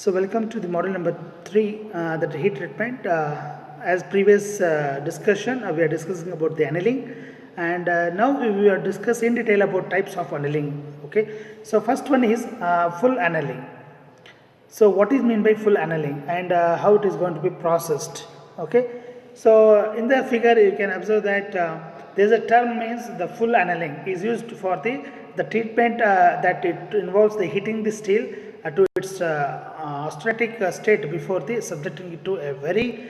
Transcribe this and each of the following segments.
So welcome to the model number 3, that heat treatment. As previous discussion, we are discussing about the annealing, and now we are discussing in detail about types of annealing. Okay, so first one is full annealing. So what is mean by full annealing and how it is going to be processed? Okay, so in the figure you can observe that there is a term means the full annealing is used for the treatment that it involves the heating the steel to its austenitic state before the subjecting it to a very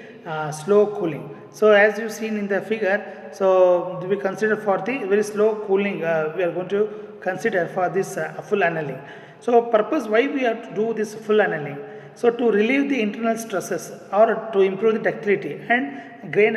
slow cooling. So as you seen in the figure, so we consider for the very slow cooling we are going to consider for this full annealing. So purpose why we have to do this full annealing. So to relieve the internal stresses or to improve the ductility and grain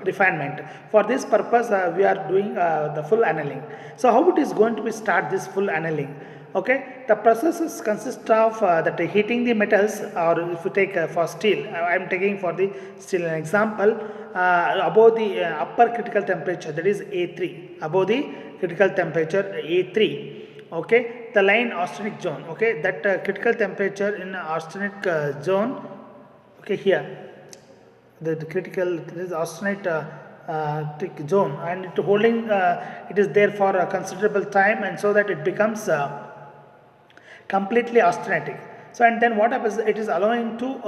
refinement. For this purpose we are doing the full annealing. So how it is going to be start this full annealing? Okay, the processes consist of that heating the metals, or if you take for steel, I am taking for the steel an example, above the upper critical temperature, that is A3, above the critical temperature A3. Okay, the line austenitic zone, okay, that critical temperature in austenitic zone, okay, here the critical, this is austenitic zone, and it holding it is there for a considerable time, and so that it becomes completely austenitic. So and then what happens, it is allowing to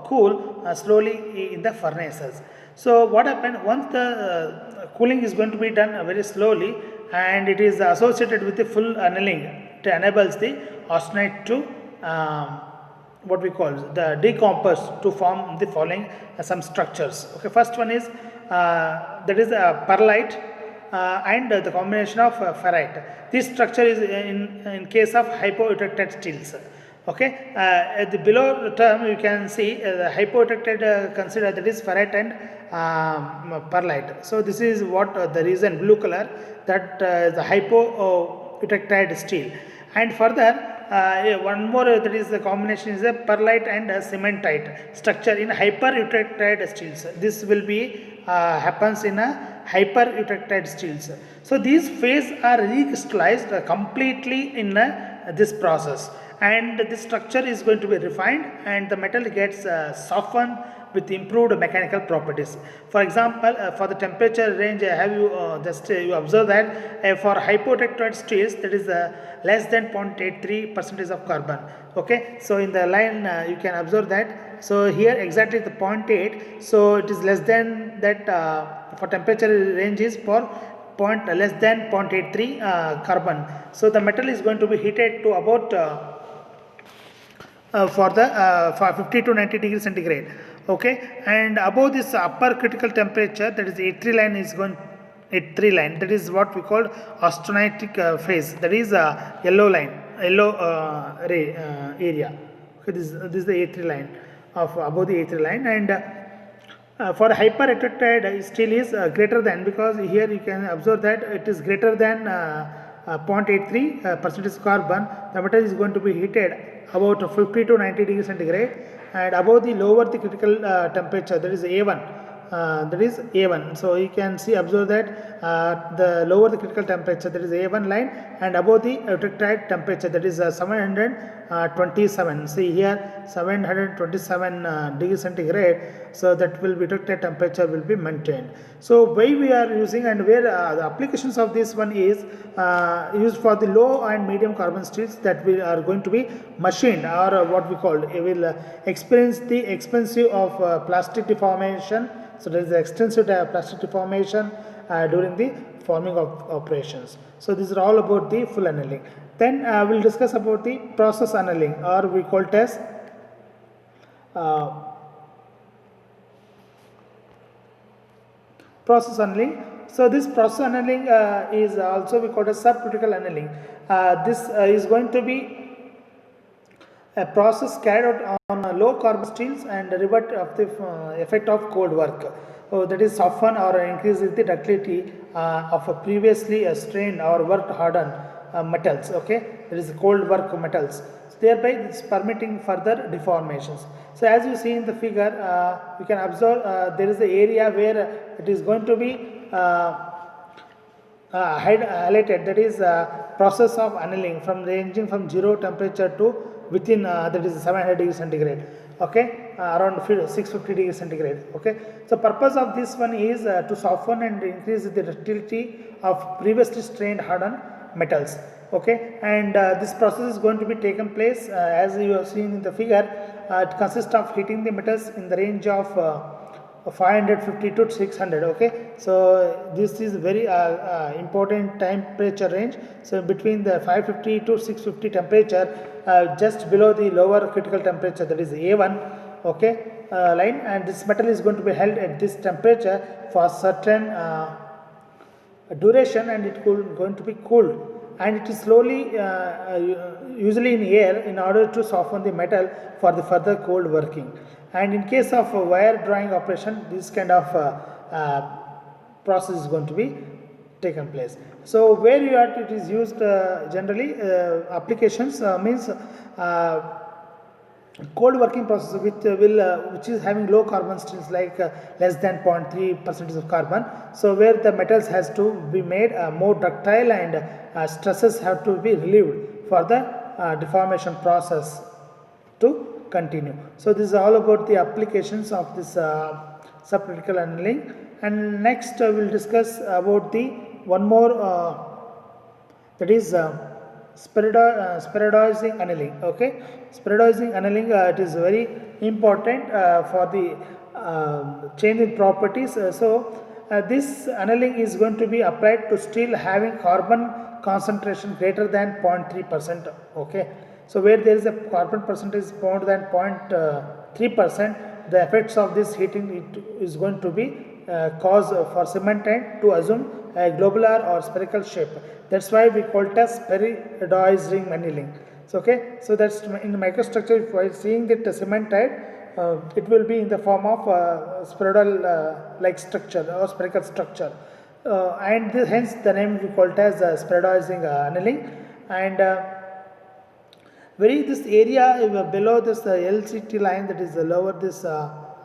cool slowly in the furnaces. So what happened once the cooling is going to be done very slowly, and it is associated with the full annealing, it enables the austenite to what we call the decompose to form the following some structures. Okay, first one is that is perlite and the combination of ferrite. This structure is in case of hypoeutected steels. Okay, at the below term you can see the hypoeutected consider, that is ferrite and perlite. So this is what the reason blue color, that the hypoeutected steel, and further one more, that is the combination is a perlite and a cementite structure in hyper-eutected steels. This will be happens in a hyper-eutected steels. So these phase are recrystallized completely in this process, and this structure is going to be refined, and the metal gets softened with improved mechanical properties. For example, for the temperature range, have you just you observe that for hypoeutected steels, that is less than 0.83 percentage of carbon. Okay, so in the line you can observe that. So here exactly the 0.8, so it is less than that for temperature range is for less than 0.83 carbon. So the metal is going to be heated to about for 50 to 90 degrees centigrade. Okay, and above this upper critical temperature, that is A3 line is going, A3 line, that is what we call austenitic phase, that is yellow line, yellow ray area. Okay, this is the A3 line of above the A3 line, and for hyper-eutected steel is greater than, because here you can observe that it is greater than 0.83 percentage carbon. The metal is going to be heated about 50 to 90 degrees centigrade, and above the lower the critical temperature, that is A1, that is A1. So you can see, observe that the lower the critical temperature, that is A1 line, and above the eutectide temperature, that is 727. See here 727 degrees centigrade. So that will be eutectide temperature will be maintained. So why we are using, and where the applications of this one is used for the low and medium carbon steels that we are going to be machined, or what we call it will experience the expensive of plastic deformation. So there is extensive plastic deformation during the forming of operations. So these are all about the full annealing. Then we'll discuss about the process annealing, or we call it as process annealing. So this process annealing is also we call it subcritical annealing. This is going to be a process carried out on low carbon steels and revert of the effect of cold work. So that is soften or increase the ductility of a previously strained or worked hardened metals. Okay, that is cold work metals. So thereby it's permitting further deformations. So as you see in the figure, you can observe there is the area where it is going to be highlighted, that is process of annealing from ranging from 0 temperature to within that is 700 degrees centigrade, okay, around 650 degrees centigrade, okay. So purpose of this one is to soften and increase the ductility of previously strained hardened metals, okay. And this process is going to be taken place as you have seen in the figure. It consists of heating the metals in the range of 550 to 600, okay. So this is very important temperature range. So between the 550 to 650 temperature, just below the lower critical temperature, that is A1, okay, line, and this metal is going to be held at this temperature for certain duration, and it could going to be cooled, and it is slowly usually in air in order to soften the metal for the further cold working. And in case of wire drawing operation, this kind of process is going to be taken place. So where you are, it is used generally applications means cold working process which is having low carbon steels, like less than 0.3 percentage of carbon. So where the metals has to be made more ductile, and stresses have to be relieved for the deformation process to continue. So this is all about the applications of this subcritical annealing. And next we will discuss about the one more that is spheroidizing annealing, okay. Spheroidizing annealing, it is very important for the change in properties. This annealing is going to be applied to steel having carbon concentration greater than 0.3%, okay. So where there is a carbon percentage more than 0.3%, the effects of this heating it is going to be cause for cementite to assume a globular or spherical shape. That's why we call it as spheroidizing annealing. So, okay, so that's in the microstructure. If I seeing that cementite, it will be in the form of spheroidal like structure or spherical structure, and hence the name we call it as spheroidizing annealing. And this area below this LCT line, that is lower this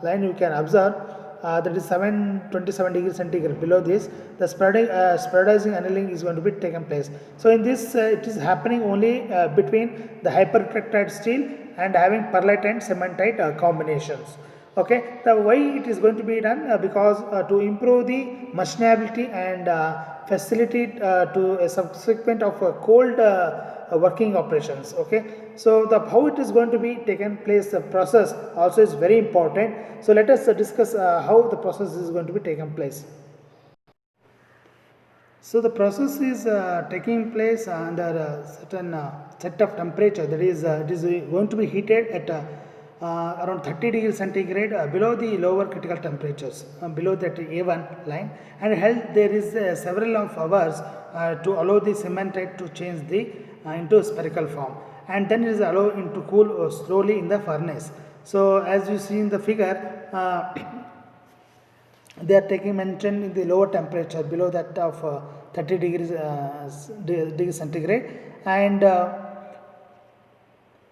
line, you can observe that is 727 degrees centigrade. Below this, the spheroidizing annealing is going to be taken place. So in this, it is happening only between the hypercontractile steel and having perlite and cementite combinations. Okay, the why it is going to be done because to improve the machinability and facilitate to a subsequent of cold working operations. Okay, so the how it is going to be taken place, the process also is very important. So let us discuss how the process is going to be taken place. So the process is taking place under a certain set of temperature, that is it is going to be heated at around 30 degrees centigrade below the lower critical temperatures, below that A1 line, and held there is several of hours to allow the cementite to change the into spherical form, and then it is allowed to cool slowly in the furnace. So as you see in the figure, they are taking mentioned in the lower temperature below that of 30 degrees centigrade, and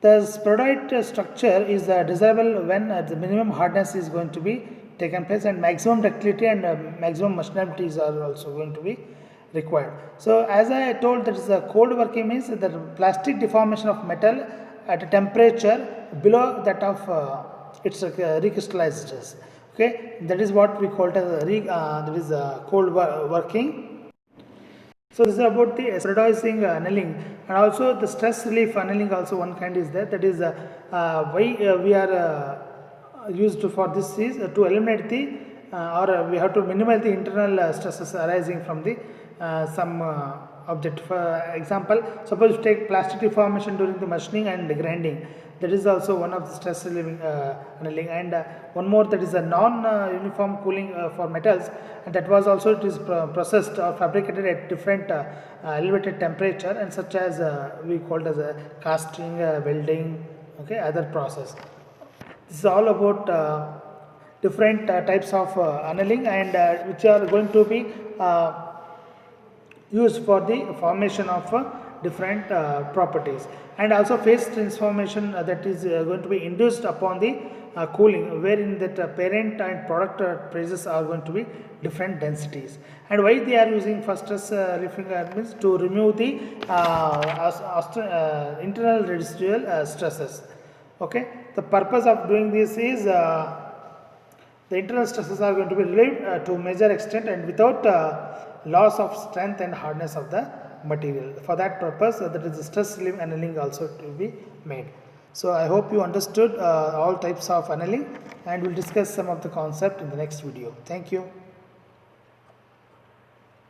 the spheroid structure is desirable when the minimum hardness is going to be taken place, and maximum ductility and maximum machinability are also going to be required. So as I told, that is a cold working means the plastic deformation of metal at a temperature below that of its recrystallized. Okay, that is what we call it as that is cold working. So this is about the spheroidizing annealing, and also the stress relief annealing also one kind is there. That is why we are used for this is to eliminate the or we have to minimize the internal stresses arising from the some object. For example, suppose you take plastic deformation during the machining and grinding, that is also one of the stress relieving annealing. And one more, that is a non-uniform cooling for metals, and that was also it is processed or fabricated at different elevated temperature, and such as we called as a casting, welding, okay, other process. This is all about different types of annealing, and which are going to be used for the formation of different properties. And also phase transformation that is going to be induced upon the cooling, wherein that parent and product phases are going to be different densities. And why they are using first stress relieving elements? To remove the internal residual stresses. Okay, the purpose of doing this is the internal stresses are going to be relieved to a major extent and without loss of strength and hardness of the material. For that purpose, that is the stress relief annealing also to be made. So I hope you understood all types of annealing, and we'll discuss some of the concept in the next video. Thank you.